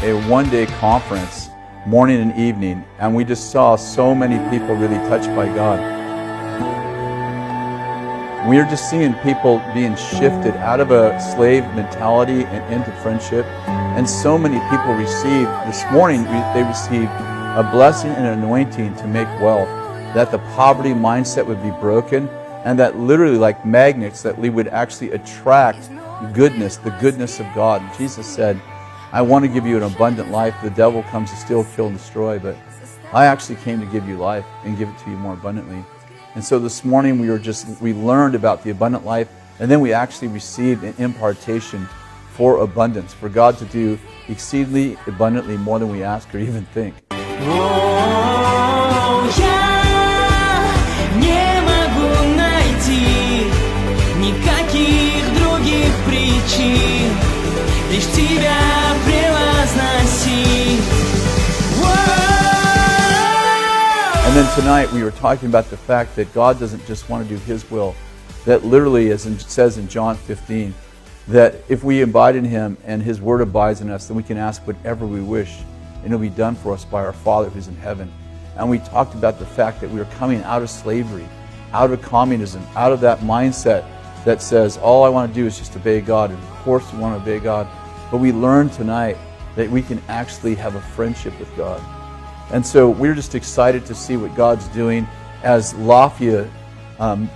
a one-day conference, morning and evening, and we just saw so many people really touched by God. We are just seeing people being shifted out of a slave mentality and into friendship. And so many people received, this morning they received a blessing and an anointing to make wealth, that the poverty mindset would be broken, and that literally like magnets that we would actually attract goodness, the goodness of God. And Jesus said, I want to give you an abundant life. The devil comes to steal, kill, and destroy, but I actually came to give you life and give it to you more abundantly. And so this morning we learned about the abundant life, and then we actually received an impartation for abundance, for God to do exceedingly abundantly more than we ask or even think. And then tonight we were talking about the fact that God doesn't just want to do His will, that literally, as it says in John 15, that if we abide in Him and His Word abides in us, then we can ask whatever we wish, and it'll be done for us by our Father who's in heaven. And we talked about the fact that we are coming out of slavery, out of communism, out of that mindset that says, all I want to do is just obey God. And of course we want to obey God. But we learned tonight that we can actually have a friendship with God. And so we're just excited to see what God's doing as Lafayette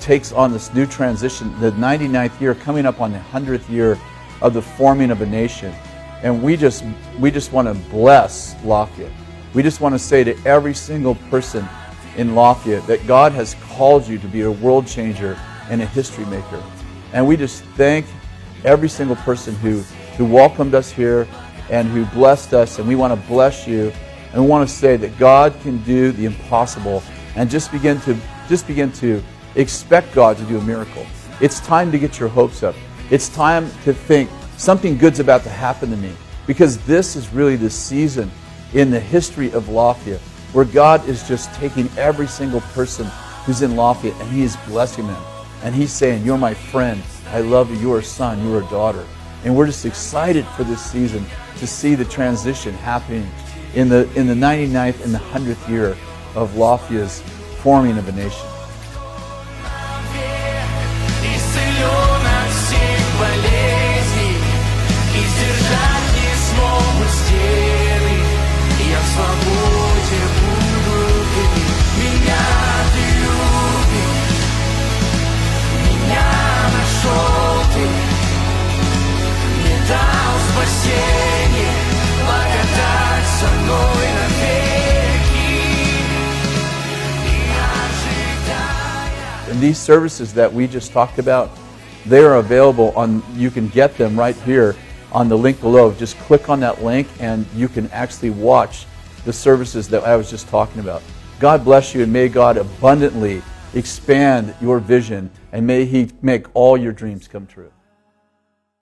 takes on this new transition, the 99th year, coming up on the 100th year of the forming of a nation. And we just want to bless Lafayette. We just want to say to every single person in Lafayette that God has called you to be a world changer and a history maker. And we just thank every single person who welcomed us here and who blessed us, and we want to bless you. And we want to say that God can do the impossible, and just begin to expect God to do a miracle. It's time to get your hopes up. It's time to think something good's about to happen to me, because this is really the season in the history of Lafayette where God is just taking every single person who's in Lafayette and He is blessing them. And He's saying, you're my friend, I love you, you're a son, you're a daughter. And we're just excited for this season to see the transition happening in the 99th and the 100th year of Lafayette's forming of a nation. And these services that we just talked about, they are available on, you can get them right here on the link below. Just click on that link and you can actually watch the services that I was just talking about. God bless you, and may God abundantly expand your vision, and may He make all your dreams come true.